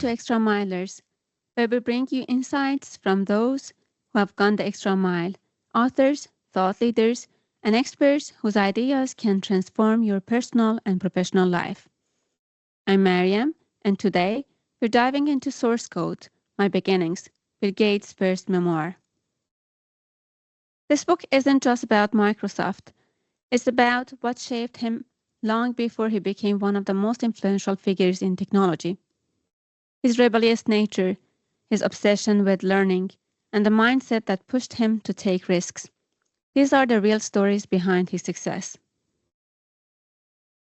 to Extramilers, where we bring you insights from those who have gone the extra mile, authors, thought leaders, and experts whose ideas can transform your personal and professional life. I'm Mariam, and today we're diving into Source Code, My Beginnings, Bill Gates' first memoir. This book isn't just about Microsoft. It's about what shaped him long before he became one of the most influential figures in technology. His rebellious nature, his obsession with learning, and the mindset that pushed him to take risks. These are the real stories behind his success.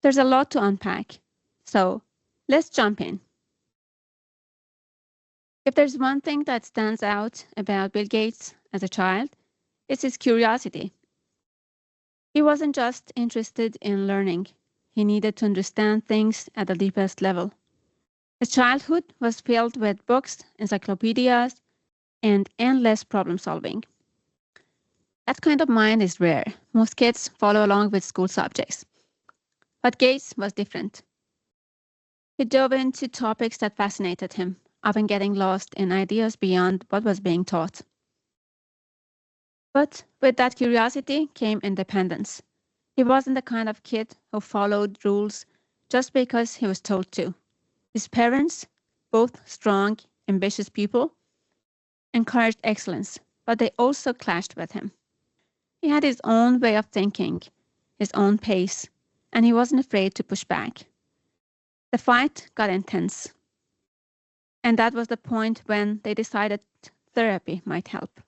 There's a lot to unpack, so let's jump in. If there's one thing that stands out about Bill Gates as a child, it's his curiosity. He wasn't just interested in learning. He needed to understand things at the deepest level. His childhood was filled with books, encyclopedias, and endless problem solving. That kind of mind is rare. Most kids follow along with school subjects. But Gates was different. He dove into topics that fascinated him, often getting lost in ideas beyond what was being taught. But with that curiosity came independence. He wasn't the kind of kid who followed rules just because he was told to. His parents, both strong, ambitious people, encouraged excellence, but they also clashed with him. He had his own way of thinking, his own pace, and he wasn't afraid to push back. The fight got intense, and that was the point when they decided therapy might help.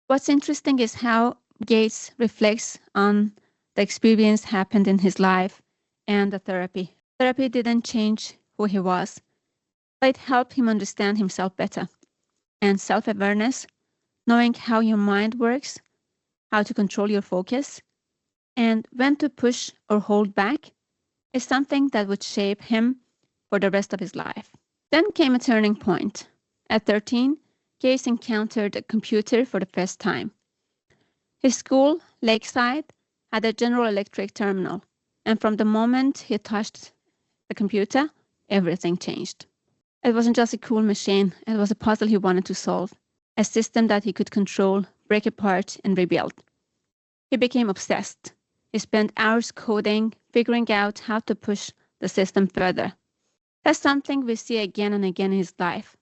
What's interesting is how Gates reflects on the experience happened in his life and the therapy. Therapy didn't change who he was, but it helped him understand himself better. And self-awareness, knowing how your mind works, how to control your focus, and when to push or hold back, is something that would shape him for the rest of his life. Then came a turning point. At 13, Gates encountered a computer for the first time. His school, Lakeside, had a General Electric terminal, and from the moment he touched the computer, everything changed. It wasn't just a cool machine, it was a puzzle he wanted to solve, a system that he could control, break apart, and rebuild. He became obsessed. He spent hours coding, figuring out how to push the system further. That's something we see again and again in his life.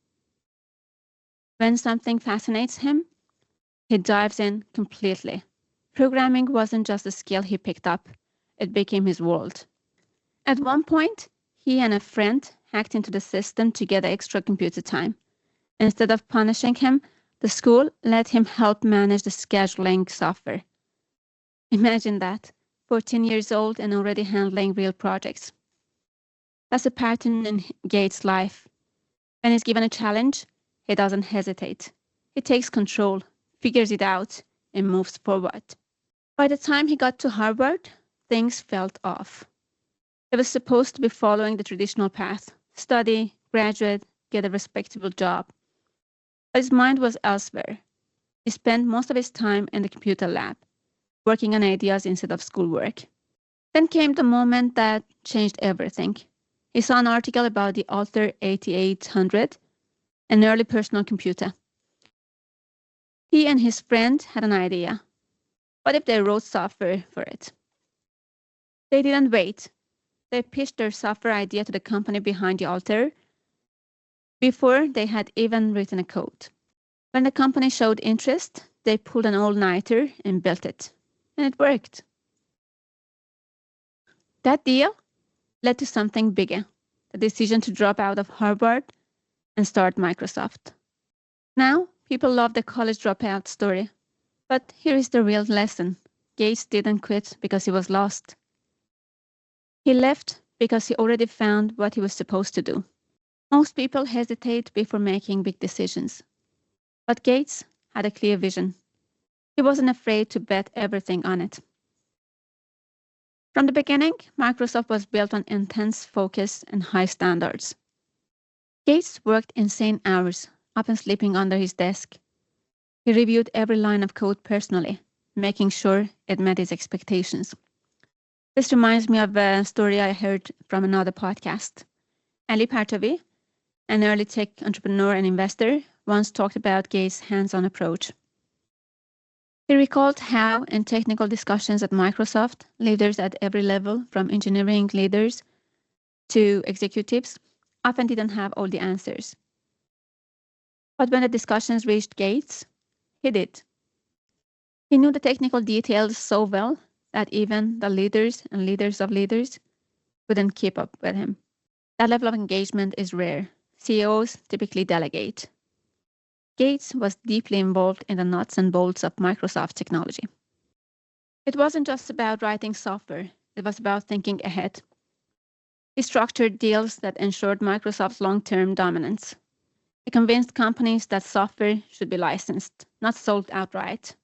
When something fascinates him, he dives in completely. Programming wasn't just a skill he picked up, it became his world. At one point, he and a friend hacked into the system to get extra computer time. Instead of punishing him, the school let him help manage the scheduling software. Imagine that, 14 years old and already handling real projects. That's a pattern in Gates' life. When he's given a challenge, he doesn't hesitate. He takes control, figures it out, and moves forward. By the time he got to Harvard, things felt off. He was supposed to be following the traditional path, study, graduate, get a respectable job. But his mind was elsewhere. He spent most of his time in the computer lab, working on ideas instead of schoolwork. Then came the moment that changed everything. He saw an article about the Altair 8800, an early personal computer. He and his friend had an idea. What if they wrote software for it? They didn't wait. They pitched their software idea to the company behind the Altair before they had even written a code. When the company showed interest, they pulled an all-nighter and built it. And it worked. That deal led to something bigger, the decision to drop out of Harvard and start Microsoft. Now, people love the college dropout story, but here is the real lesson. Gates didn't quit because he was lost. He left because he already found what he was supposed to do. Most people hesitate before making big decisions, but Gates had a clear vision. He wasn't afraid to bet everything on it. From the beginning, Microsoft was built on intense focus and high standards. Gates worked insane hours, often sleeping under his desk. He reviewed every line of code personally, making sure it met his expectations. This reminds me of a story I heard from another podcast. Ali Partovi, an early tech entrepreneur and investor, once talked about Gates' hands-on approach. He recalled how, in technical discussions at Microsoft, leaders at every level, from engineering leaders to executives, often didn't have all the answers. But when the discussions reached Gates, he did. He knew the technical details so well that even the leaders and leaders of leaders couldn't keep up with him. That level of engagement is rare. CEOs typically delegate. Gates was deeply involved in the nuts and bolts of Microsoft technology. It wasn't just about writing software, it was about thinking ahead. He structured deals that ensured Microsoft's long-term dominance. He convinced companies that software should be licensed, not sold outright,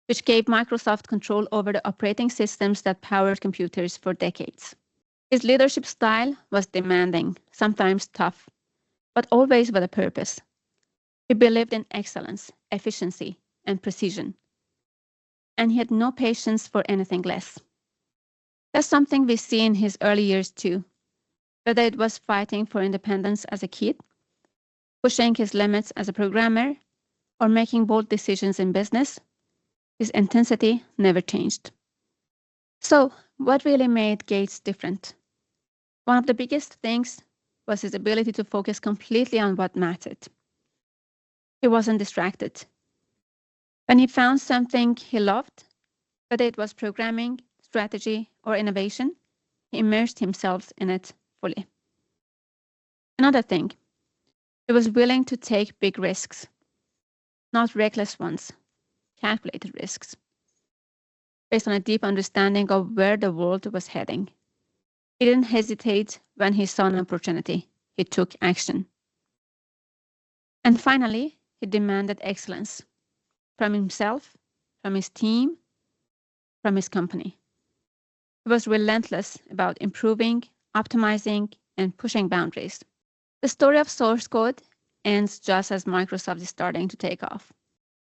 which gave Microsoft control over the operating systems that powered computers for decades. His leadership style was demanding, sometimes tough, but always with a purpose. He believed in excellence, efficiency, and precision, and he had no patience for anything less. That's something we see in his early years too, whether it was fighting for independence as a kid, pushing his limits as a programmer, or making bold decisions in business. His intensity never changed. So, what really made Gates different? One of the biggest things was his ability to focus completely on what mattered. He wasn't distracted. When he found something he loved, whether it was programming, strategy, or innovation, he immersed himself in it fully. Another thing, he was willing to take big risks, not reckless ones, calculated risks, based on a deep understanding of where the world was heading. He didn't hesitate when he saw an opportunity. He took action. And finally, he demanded excellence from himself, from his team, from his company. He was relentless about improving, optimizing, and pushing boundaries. The story of source code ends just as Microsoft is starting to take off.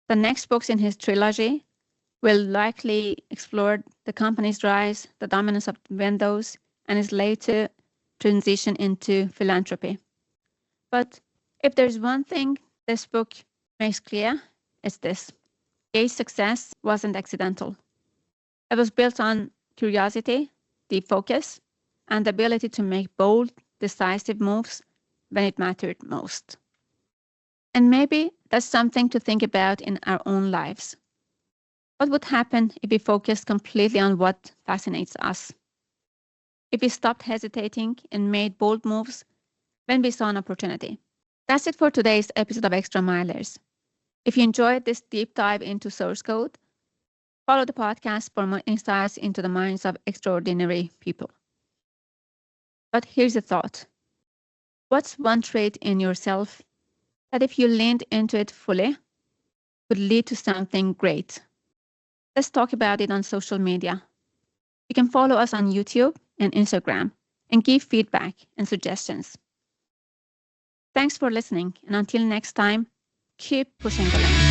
The next books in his trilogy will likely explore the company's rise, the dominance of Windows, and his later transition into philanthropy. But if there's one thing this book makes clear, it's this. Gates' success wasn't accidental. It was built on curiosity, deep focus, and the ability to make bold, decisive moves when it mattered most. And maybe that's something to think about in our own lives. What would happen if we focused completely on what fascinates us? If we stopped hesitating and made bold moves when we saw an opportunity? That's it for today's episode of Extramilers. If you enjoyed this deep dive into source code, follow the podcast for more insights into the minds of extraordinary people. But here's a thought. What's one trait in yourself that if you leaned into it fully, would lead to something great? Let's talk about it on social media. You can follow us on YouTube and Instagram and give feedback and suggestions. Thanks for listening, and until next time, keep pushing the limits.